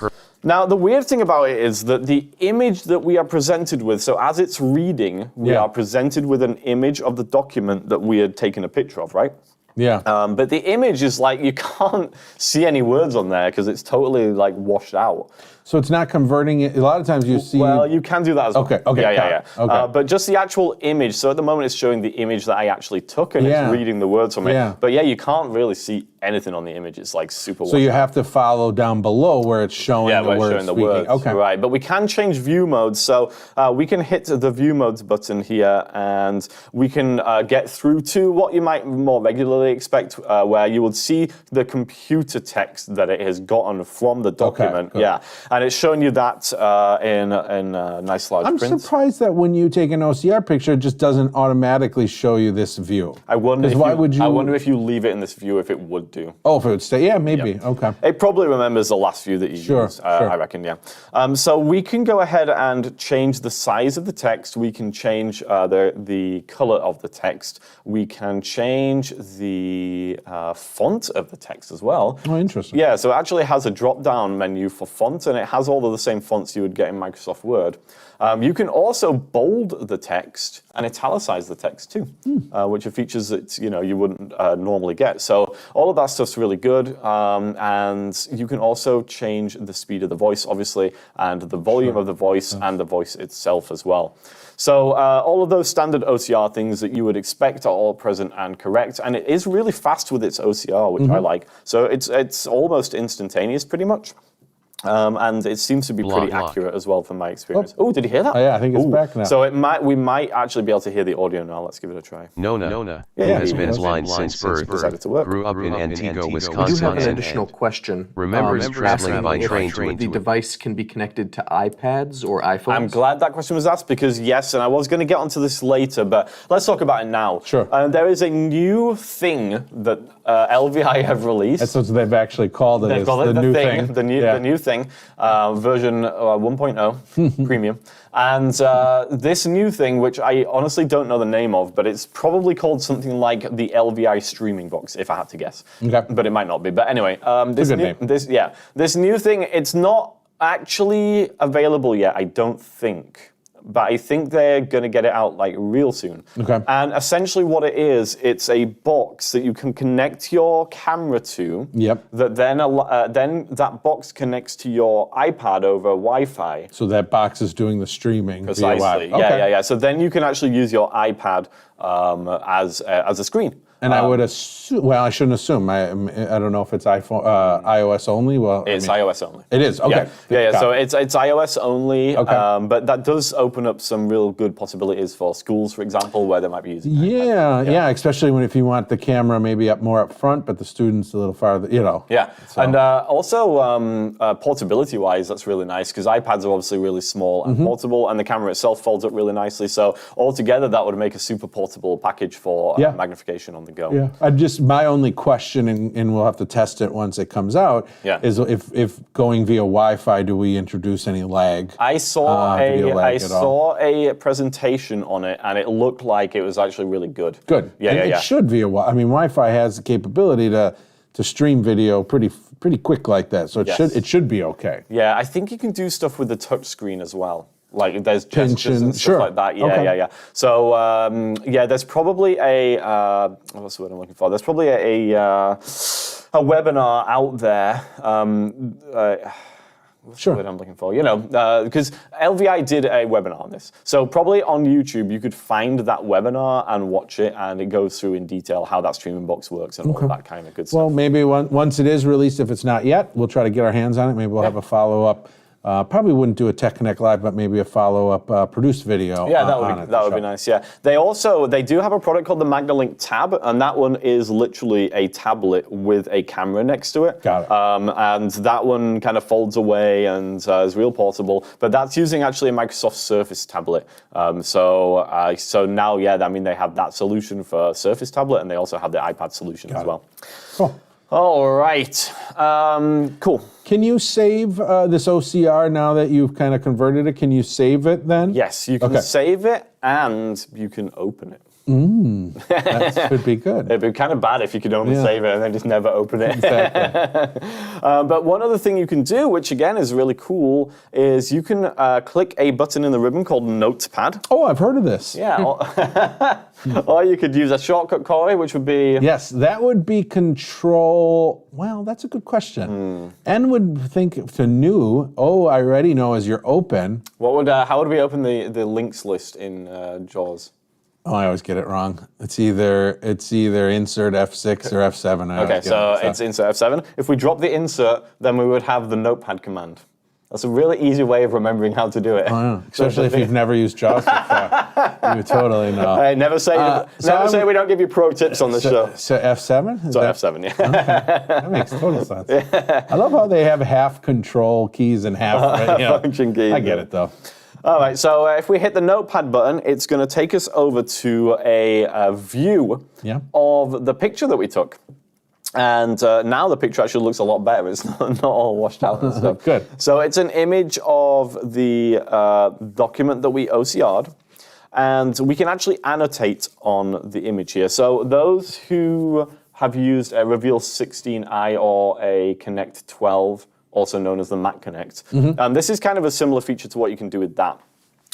Now, the weird thing about it is that the image that we are presented with, so as it's reading, we Yeah. are presented with an image of the document that we had taken a picture of, right? Yeah. But the image is like, you can't see any words on there because it's totally like washed out. So it's not converting it. A lot of times you see. Well, you can do that as well. Okay, Yeah. okay. But just the actual image. So at the moment, it's showing the image that I actually took, and Yeah. it's reading the words from it. Yeah. But yeah, you can't really see anything on the image. It's like super. So you have to follow down below where it's showing Yeah, the where it's words showing the speaking. words. Okay. Right, but we can change view modes. So we can hit the view modes button here, and we can get through to what you might more regularly expect, where you would see the computer text that it has gotten from the document. good. Yeah, and it's showing you that in nice large I'm print. surprised that when you take an OCR picture, it just doesn't automatically show you this view. I wonder. 'Cause why would you? I wonder if you leave it in this view, if it would do. Oh, if it would stay. Yeah, maybe. Okay. It probably remembers the last view that you Sure, used, sure. I reckon, yeah. So we can go ahead and change the size of the text. We can change the color of the text. We can change the font of the text as well. Oh, interesting. Yeah, so it actually has a drop-down menu for font, and it has all of the same fonts you would get in Microsoft Word. You can also bold the text and italicize the text too, which are features that you wouldn't normally get. So all of that stuff's really good, and you can also change the speed of the voice, obviously, and the volume of the voice and the voice itself as well. So all of those standard OCR things that you would expect are all present and correct, and it is really fast with its OCR, which I like. So it's almost instantaneous, pretty much. And it seems to be pretty accurate as well from my experience. Oh, did you hear that? Oh, yeah, I think it's back now. So we might actually be able to hear the audio now. Let's give it a try. Nona, who Yeah, has yeah, been yeah. blind since birth, Decided to work. grew up in Antigua, We do Wisconsin, have an and additional question. remembers traveling asking by if train to the device can be connected to iPads or iPhones. I'm glad that question was asked because yes, and I was going to get onto this later, but let's talk about it now. Sure. There is a new thing that LVI have released. That's what they've actually called it. They've is called it the new thing. the new thing, version 1.0 premium. And this new thing, which I honestly don't know the name of, but it's probably called something like the LVI streaming box, if I had to guess. Okay. But it might not be. But anyway, It's a good name. this new thing, it's not actually available yet, I don't think. But I think they're going to get it out like real soon. Okay. And essentially what it is, it's a box that you can connect your camera to. Yep. That then that box connects to your iPad over Wi-Fi. So that box is doing the streaming. Precisely. Via Wi-Fi. Okay. Yeah. So then you can actually use your iPad as a screen. And I would assume, well, I shouldn't assume. I don't know if it's iOS only. Well, It's iOS only. It is, okay. Yeah. So it's iOS only, Okay. but that does open up some real good possibilities for schools, for example, where they might be using iPad. Yeah, especially if you want the camera maybe more up front, but the students a little farther, Yeah, So. and also portability-wise, that's really nice because iPads are obviously really small and portable, and the camera itself folds up really nicely. So altogether, that would make a super portable package for magnification on the go. Yeah, my only question, and we'll have to test it once it comes out, is if going via Wi-Fi, do we introduce any lag? I saw all? a presentation on it, and it looked like it was actually really good. Good. It should via Wi-Fi. I mean, Wi-Fi has the capability to stream video pretty quick like that, so it should be okay. Yeah, I think you can do stuff with the touch screen as well. Like there's Tension, gestures and stuff like that. Yeah. So there's probably what's the word I'm looking for? There's probably a webinar out there. What's the word I'm looking for? Because LVI did a webinar on this. So probably on YouTube, you could find that webinar and watch it, and it goes through in detail how that streaming box works and all that kind of good stuff. Well, maybe once it is released, if it's not yet, we'll try to get our hands on it. Maybe we'll have a follow-up. Probably wouldn't do a Tech Connect Live, but maybe a follow-up produced video. Yeah, that would be nice. Yeah, they do have a product called the Magnilink Tab, and that one is literally a tablet with a camera next to it. Got it. And that one kind of folds away and is real portable. But that's using actually a Microsoft Surface tablet. So now, I mean, they have that solution for Surface tablet, and they also have the iPad solution as well. Cool. All right. Cool. Can you save this OCR now that you've kind of converted it? Can you save it then? Yes, you can save it and you can open it. That should be good. It'd be kind of bad if you could only save it and then just never open it. Exactly. But one other thing you can do, which again is really cool, is you can click a button in the ribbon called Notepad. Oh, I've heard of this. Yeah. Or you could use a shortcut, Corey, which would be... Yes, that would be Control... Well, that's a good question. N would think to new, I already know as you're open. How would we open the links list in JAWS? Oh, I always get it wrong. It's either insert F6 or F7. Okay, so it's insert F7. If we drop the insert, then we would have the notepad command. That's a really easy way of remembering how to do it. Oh, yeah. Especially if you've never used JAWS before. You totally know. Hey, never say we don't give you pro tips on this show. So F7? F7, yeah. Okay. That makes total sense. I love how they have half control keys and half function keys. I get it though. All right, so if we hit the notepad button, it's going to take us over to a view of the picture that we took. And now the picture actually looks a lot better. It's not all washed out and stuff. Good. So it's an image of the document that we OCR'd. And we can actually annotate on the image here. So those who have used a Reveal 16i or a Connect 12, also known as the Mac Connect. This is kind of a similar feature to what you can do with that,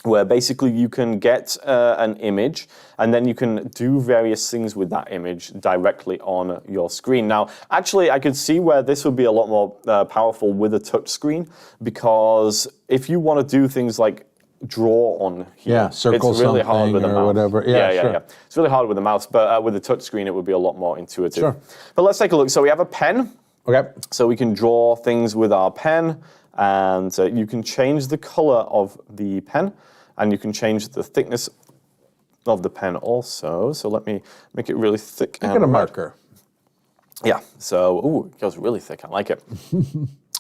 where basically you can get an image and then you can do various things with that image directly on your screen. Now, actually, I could see where this would be a lot more powerful with a touch screen, because if you want to do things like draw on here, circle it's really hard with a or mouse. whatever. Yeah. It's really hard with a mouse, but with a touch screen, it would be a lot more intuitive. Sure. But let's take a look. So we have a pen. Okay. So we can draw things with our pen, and you can change the color of the pen, and you can change the thickness of the pen also. So let me make it really thick. Look at a marker. Yeah, so, it goes really thick, I like it.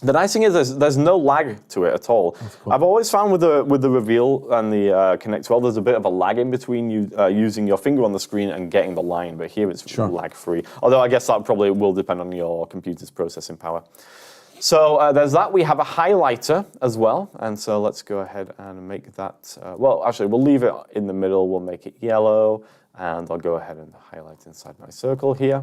The nice thing is there's no lag to it at all. Cool. I've always found with the Reveal and the Connect 12, there's a bit of a lag in between you using your finger on the screen and getting the line, but here it's lag-free. Although I guess that probably will depend on your computer's processing power. So there's that. We have a highlighter as well, and so let's go ahead and make that, well, actually, we'll leave it in the middle. We'll make it yellow, and I'll go ahead and highlight inside my circle here.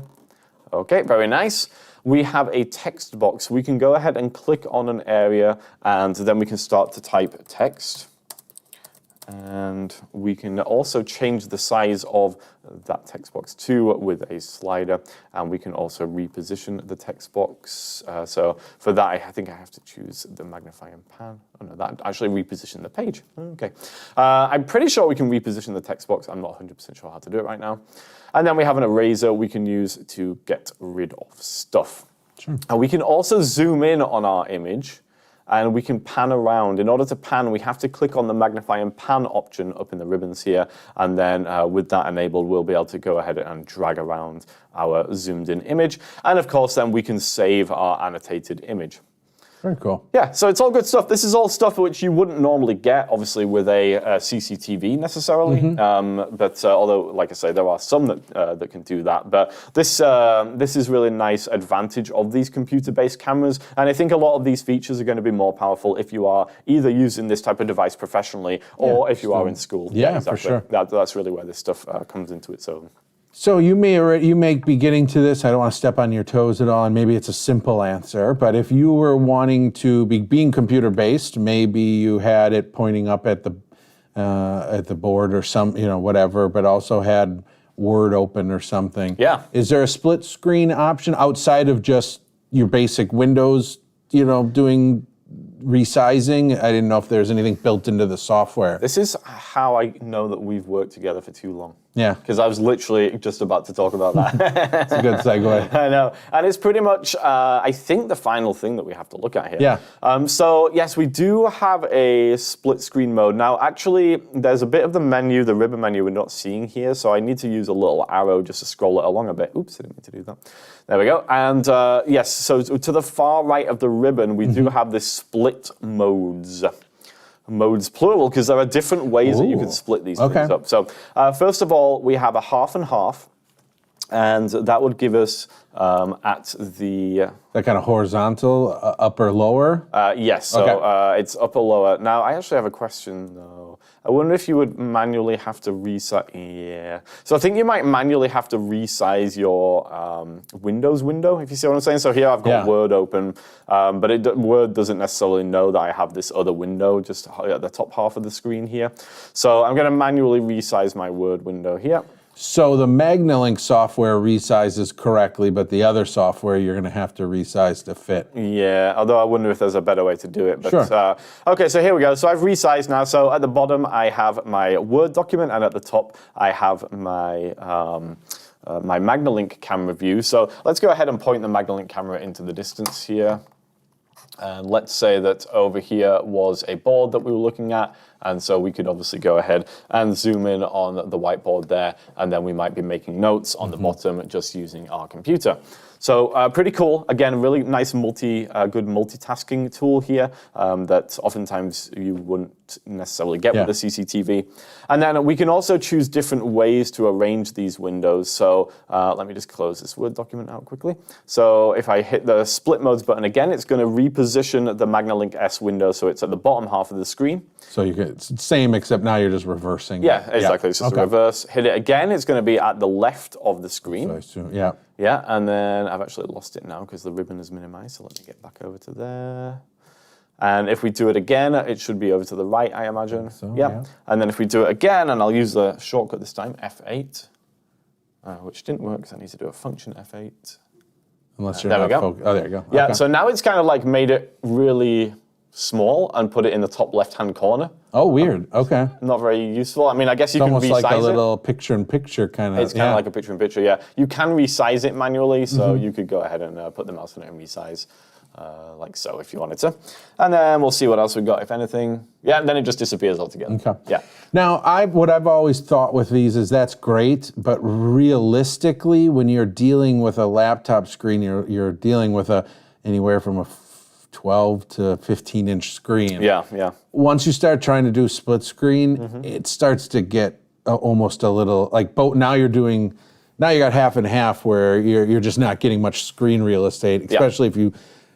Okay, very nice. We have a text box. We can go ahead and click on an area, and then we can start to type text. And we can also change the size of that text box too with a slider, and we can also reposition the text box. So for that, I think I have to choose the magnify and pan. Oh no, that actually reposition the page. Okay. I'm pretty sure we can reposition the text box. I'm not 100% sure how to do it right now. And then we have an eraser we can use to get rid of stuff. Sure. And we can also zoom in on our image, and we can pan around. In order to pan, we have to click on the magnify and pan option up in the ribbons here, and then with that enabled, we'll be able to go ahead and drag around our zoomed in image. And of course, then we can save our annotated image. Very cool. Yeah, so it's all good stuff. This is all stuff which you wouldn't normally get, obviously, with a CCTV necessarily. But although, like I say, there are some that can do that. But this is really nice advantage of these computer-based cameras. And I think a lot of these features are going to be more powerful if you are either using this type of device professionally or if you are in school. Yeah, exactly. for sure. That's really where this stuff comes into its own. So you may be getting to this. I don't want to step on your toes at all, and maybe it's a simple answer. But if you were wanting to being computer based, maybe you had it pointing up at the board or some whatever, but also had Word open or something. Yeah. Is there a split screen option outside of just your basic Windows? Doing resizing. I didn't know if there's anything built into the software. This is how I know that we've worked together for too long. Yeah. Because I was literally just about to talk about that. It's a good segue. I know. And it's pretty much, I think, the final thing that we have to look at here. Yeah. So, yes, we do have a split screen mode. Now, actually, there's a bit of the menu, the ribbon menu we're not seeing here. So I need to use a little arrow just to scroll it along a bit. Oops, I didn't mean to do that. There we go. And yes, so to the far right of the ribbon, we do have this split modes. Modes plural, because there are different ways that you can split these things up. So first of all, we have a half and half, and that would give us at the... That kind of horizontal, upper, lower? Yes, so it's upper, lower. Now, I actually have a question, though. I wonder if you would manually have to resize... Yeah. So I think you might manually have to resize your Windows window, if you see what I'm saying. So here I've got Word open, but Word doesn't necessarily know that I have this other window just at the top half of the screen here. So I'm going to manually resize my Word window here. So the Magnilink software resizes correctly, but the other software you're going to have to resize to fit. Yeah, although I wonder if there's a better way to do it. But, sure. Okay, so here we go. So I've resized now. So at the bottom, I have my Word document, and at the top, I have my my Magnilink camera view. So let's go ahead and point the Magnilink camera into the distance here. And let's say that over here was a board that we were looking at. And so we could obviously go ahead and zoom in on the whiteboard there. And then we might be making notes on the bottom just using our computer. So pretty cool. Again, really nice good multitasking tool here that oftentimes you wouldn't necessarily get with the CCTV. And then we can also choose different ways to arrange these windows. So let me just close this Word document out quickly. So if I hit the split modes button again, it's going to reposition the Magnilink S window so it's at the bottom half of the screen. So it's the same, except now you're just reversing. Yeah, exactly. It's just a reverse. Hit it again, it's going to be at the left of the screen. So, Yeah, and then I've actually lost it now because the ribbon is minimized, so let me get back over to there. And if we do it again, it should be over to the right, I imagine. So, yeah. And then if we do it again, and I'll use the shortcut this time, F8, which didn't work because I need to do a function F8. Unless you're there not we go. Oh, there you go. Yeah, Okay. so now it's kind of like made it really small and put it in the top left-hand corner. Oh, weird. Okay. Not very useful. I mean, I guess you can resize it. Almost like a little picture-in-picture kind of. It's kind of like a picture-in-picture, yeah. You can resize it manually, so you could go ahead and put the mouse on it and resize like so if you wanted to. And then we'll see what else we've got, if anything. Yeah, and then it just disappears altogether. Okay. Yeah. Now, what I've always thought with these is that's great, but realistically, when you're dealing with a laptop screen, you're dealing with anywhere from a 12 to 15-inch screen. Yeah, yeah. Once you start trying to do split screen, it starts to get almost a little like both. Now you got half and half where you're just not getting much screen real estate, especially if you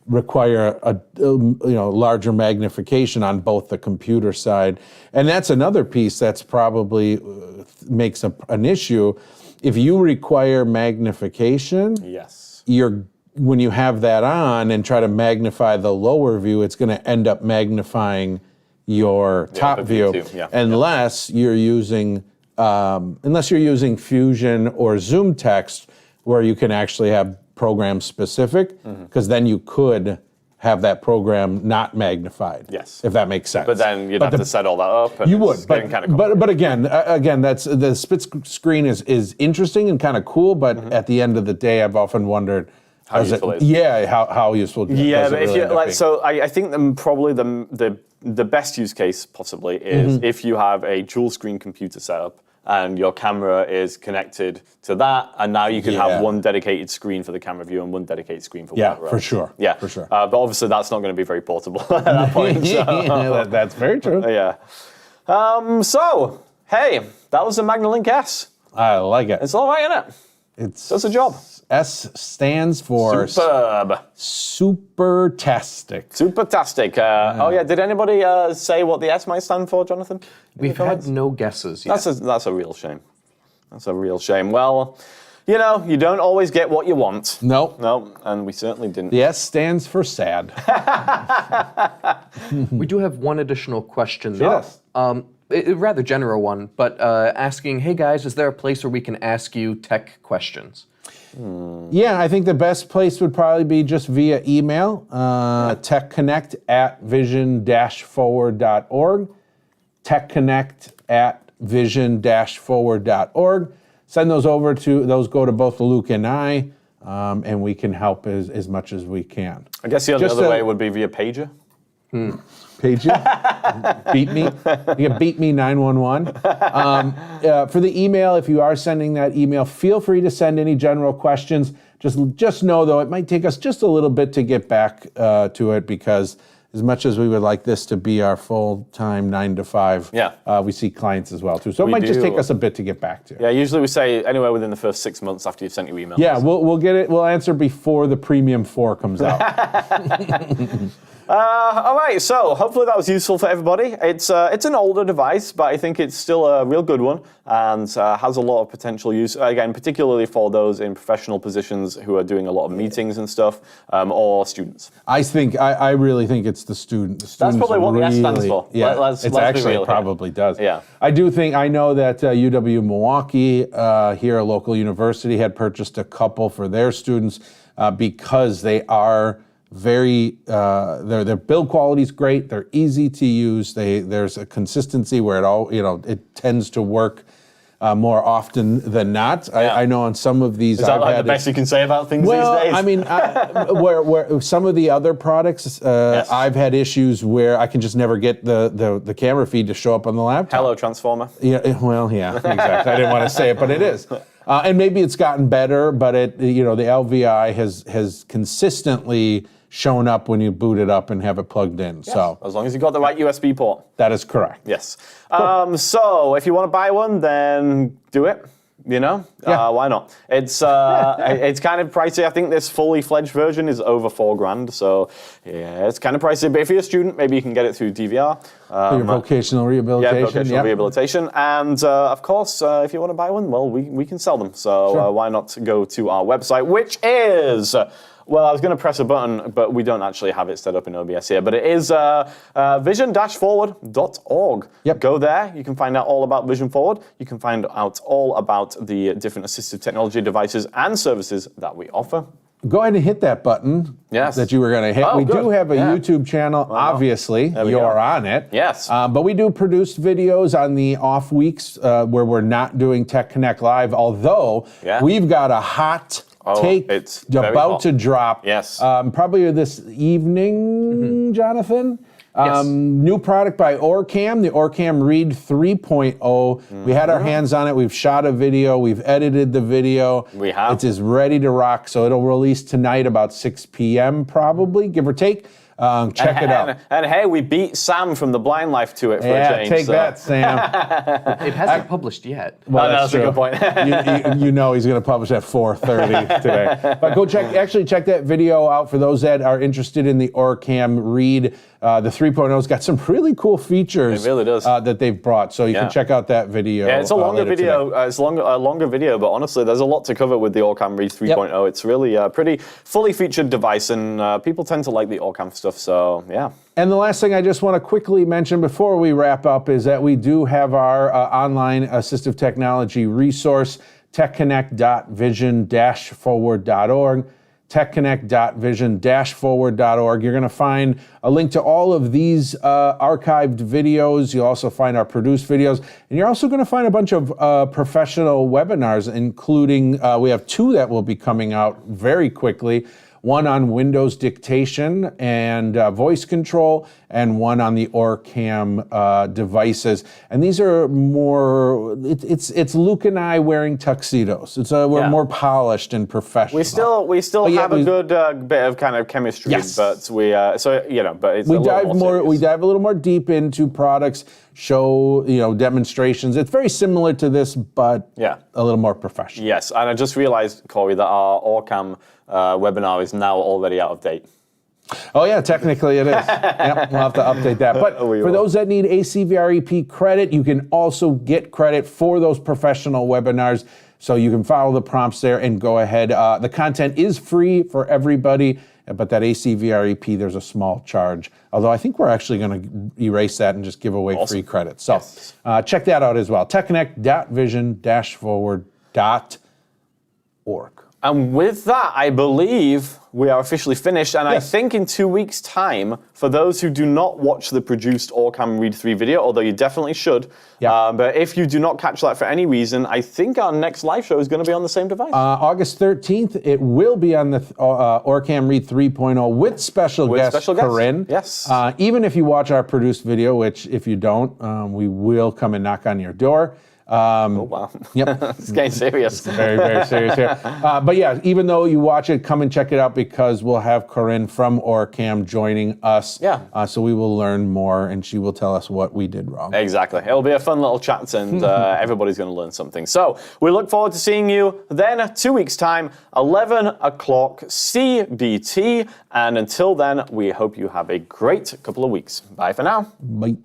require a larger magnification on both the computer side. And that's another piece that's probably makes an issue. If you require magnification, yes, when you have that on and try to magnify the lower view, it's going to end up magnifying your top the view, view too, yeah. unless you're using Fusion or Zoom Text, where you can actually have program specific, because then you could have that program not magnified. Yes. If that makes sense. But then you'd have to set all that up. And You would, it's getting kind of but again, that's the split screen is interesting and kind of cool. But at the end of the day, I've often wondered How useful it is. Yeah, how useful. Yeah, does it but if really you end up like, being? so I think probably the best use case possibly is if you have a dual screen computer setup and your camera is connected to that, and now you can have one dedicated screen for the camera view and one dedicated screen for whatever for else. sure. Yeah, for sure. But obviously that's not going to be very portable at that point. So. That's very true. Yeah. So hey, that was the Magnilink S. I like it. It's all right, isn't it? It's Does the job. S stands for Superb. supertastic. Supertastic. Oh yeah, did anybody say what the S might stand for, Jonathan? We've had no guesses yet. That's a real shame. That's a real shame. Well, you know, you don't always get what you want. Nope. No, and we certainly didn't. The S stands for sad. We do have one additional question. Yes. A rather general one, but asking, hey guys, is there a place where we can ask you tech questions? Yeah, I think the best place would probably be just via email, techconnect@vision-forward.org, techconnect@vision-forward.org. Send those go to both Luke and I, and we can help as much as we can. I guess the only Just other way would be via pager. Page you? Beat me? You can beat me 911. For the email, if you are sending that email, feel free to send any general questions. Just know, though, it might take us just a little bit to get back to it, because as much as we would like this to be our full-time 9 to 5, we see clients as well, too. So it might just take us a bit to get back to. Yeah, usually we say anywhere within the first 6 months after you've sent your email. Yeah, we'll get it. We'll answer before the Premium 4 comes out. All right, so hopefully that was useful for everybody. It's an older device, but I think it's still a real good one and has a lot of potential use, again, particularly for those in professional positions who are doing a lot of meetings and stuff, or students. I really think it's the student. The That's probably what the S stands for. Yeah, let's it's be actually real probably does. Yeah. I know that UW-Milwaukee, here, a local university, had purchased a couple for their students because they are very, their build quality is great. They're easy to use. There's a consistency where it tends to work more often than not. Yeah. I know on some of these, is that like the best you can say about things these days? I mean, where some of the other products, I've had issues where I can just never get the camera feed to show up on the laptop. Hello, Transformer. Yeah, well, yeah, exactly. I didn't want to say it, but it is. And maybe it's gotten better, but the LVI has consistently shown up when you boot it up and have it plugged in. Yes. So as long as you've got the right USB port. That is correct. Yes. Cool. So if you want to buy one, then do it. Why not? It's it's kind of pricey. I think this fully fledged version is over $4,000. So yeah, it's kind of pricey. But if you're a student, maybe you can get it through DVR. For your vocational rehabilitation. Yeah, vocational rehabilitation. And of course, if you want to buy one, well, we can sell them. So why not go to our website, which is... Well, I was going to press a button, but we don't actually have it set up in OBS here. But it is vision-forward.org. Yep. Go there. You can find out all about Vision Forward. You can find out all about the different assistive technology devices and services that we offer. Go ahead and hit that button that you were going to hit. Oh, we do have a YouTube channel, obviously. You're on it. Yes. But we do produce videos on the off weeks where we're not doing Tech Connect Live, although we've got a hot... take it's about to drop. Yes. Probably this evening, Jonathan. New product by Orcam, the Orcam Read 3.0. We had our hands on it. We've shot a video. We've edited the video. We have. It is ready to rock. So it'll release tonight about 6 p.m. probably, give or take. Check it out. And hey, we beat Sam from The Blind Life to it for a change. Take that, Sam. It hasn't published yet. Well, that's a good point. you know he's going to publish at 4:30 today. But go check that video out for those that are interested in the Orcam Read. The 3.0's got some really cool features. It really does. That they've brought. So you can check out that video. Yeah, it's a longer video. It's a longer video, but honestly, there's a lot to cover with the Orcam Read 3.0. It's really a pretty fully featured device, and people tend to like the Orcam stuff. So yeah. And the last thing I just want to quickly mention before we wrap up is that we do have our online assistive technology resource, techconnect.vision-forward.org. techconnect.vision-forward.org. You're going to find a link to all of these archived videos. You'll also find our produced videos. And you're also going to find a bunch of professional webinars, including we have 2 that will be coming out very quickly. One on Windows dictation and voice control, and one on the OrCam devices. And these are more, it's Luke and I wearing tuxedos. We're more polished and professional. We still have a good bit of kind of chemistry, Yes. but but it's we a little more serious. We dive a little more deep into products, show demonstrations. It's very similar to this, but a little more professional. Yes, and I just realized, Corey, that our OrCam webinar is now already out of date. Oh yeah, technically it is. Yep, we'll have to update that. But for those that need ACVREP credit, you can also get credit for those professional webinars. So you can follow the prompts there and go ahead. The content is free for everybody, but that ACVREP, there's a small charge. Although I think we're actually going to erase that and just give away free credit. So check that out as well. techconnect.vision-forward.org. And with that, I believe we are officially finished. And I think in 2 weeks' time, for those who do not watch the produced OrCam Read 3 video, although you definitely should, but if you do not catch that for any reason, I think our next live show is going to be on the same device. August 13th, it will be on the OrCam Read 3.0 with special guest Corinne. Yes. Even if you watch our produced video, which if you don't, we will come and knock on your door. Oh, wow. Yep. It's getting serious. Very, very serious here. But yeah, even though you watch it, come and check it out because we'll have Corinne from OrCam joining us. Yeah. So we will learn more and she will tell us what we did wrong. Exactly. It'll be a fun little chat and everybody's going to learn something. So we look forward to seeing you then 2 weeks' time, 11 o'clock CBT. And until then, we hope you have a great couple of weeks. Bye for now. Bye.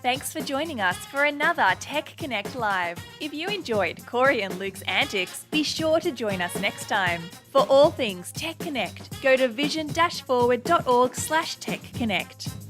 Thanks for joining us for another Tech Connect Live. If you enjoyed Corey and Luke's antics, be sure to join us next time. For all things Tech Connect, go to vision-forward.org/techconnect.